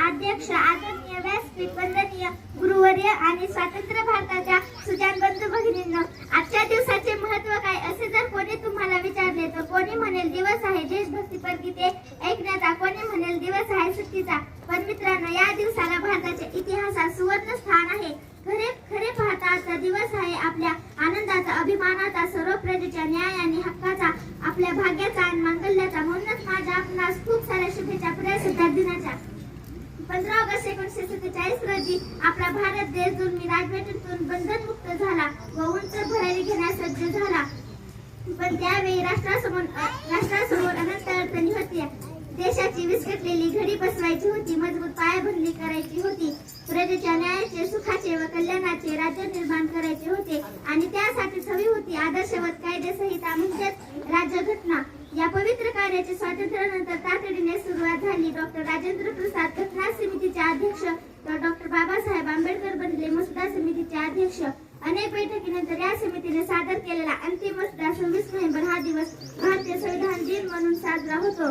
अध्यक्ष आदरणीय व्यासपीठ वंदनीय गुरुवर्य आणि स्वातंत्र्य भारताच्या सुजाण बंधू भगिनींनो, आजच्या दिवसाचे महत्त्व काय असे जर कोणी तुम्हाला विचारले तर कोणी म्हणेल दिवस आहे देशभक्तीपर गीते ऐकण्याचा, कोणी म्हणेल दिवस आहे सुट्टीचा. पण मित्रांनो, या दिवसाला भारताच्या इतिहासात सुवर्ण स्थान आहे. खरे पाहता आजचा दिवस आहे आपल्या आनंदाचा, अभिमानाचा, सर्व प्रजेच्या न्याय आणि हक्काचा, आपल्या भाग्याचा आणि मांगल्याचा. म्हणूनच माझ्या आपणास खूप साऱ्या शुभेच्छा प्रजासत्ताक दिनाच्या. 15 ऑगस्ट 1947 रोजी आपला भारत देश जुलमी राजवटीतून बंधनमुक्त झाला व उंच भरारी घेण्यास सज्ज झाला. पण त्यावेळी राष्ट्रासमोर अनंत अडचणी होत्या. देशाची विस्कटलेली घडी बसवायची होती, मजबूत पायाभरणी करायची होती, प्रजेच्या न्यायाचे, सुखाचे व कल्याणाचे राज्य निर्माण करायचे होते आणि त्यासाठीच हवी होती आदर्शवत कायदेसंहिता म्हणजेच राज्यघटना. या पवित्र कार्याची स्वातंत्र्यानंतर तातडीने सुरुवात झाली. डॉक्टर राजेंद्र प्रसाद घटना समितीचे अध्यक्ष तर डॉक्टर बाबासाहेब आंबेडकर बनले मसुदा समितीचे अध्यक्ष. अनेक बैठकीनंतर या समितीने सादर केलेला अंतिम मसुदा 26 नोव्हेंबर हा दिवस भारतीय संविधान दिन म्हणून साजरा होतो.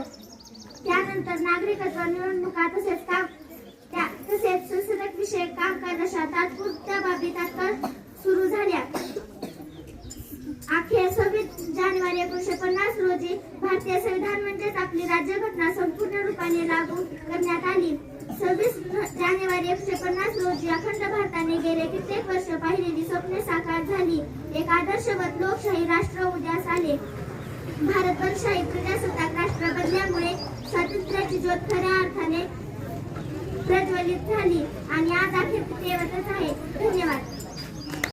त्यानंतर नागरिकत्व, निवडणुका तसेच संसदीय विषयक कामकाज अशा तात्पुरत्या बाबी तात्काळ सुरू झाल्या. अखेर 26 जानेवारी 1950 रोजी भारतीय संविधान म्हणजेच आपली राज्यघटना संपूर्ण रूपाने लागू करण्यात आली. 26 जानेवारी 1950 रोजी अखंड भारताने गेले कित्येक वर्ष पाहिलेली स्वप्ने साकार झाली. एक आदर्शवत लोकशाही राष्ट्र उदयास आले. भारतवर्षाही प्रजासत्ताक राष्ट्र बनल्यामुळे स्वातंत्र्याची ज्योत खऱ्या अर्थाने प्रज्वलित झाली आणि आज अखेर तेवतच आहे. धन्यवाद.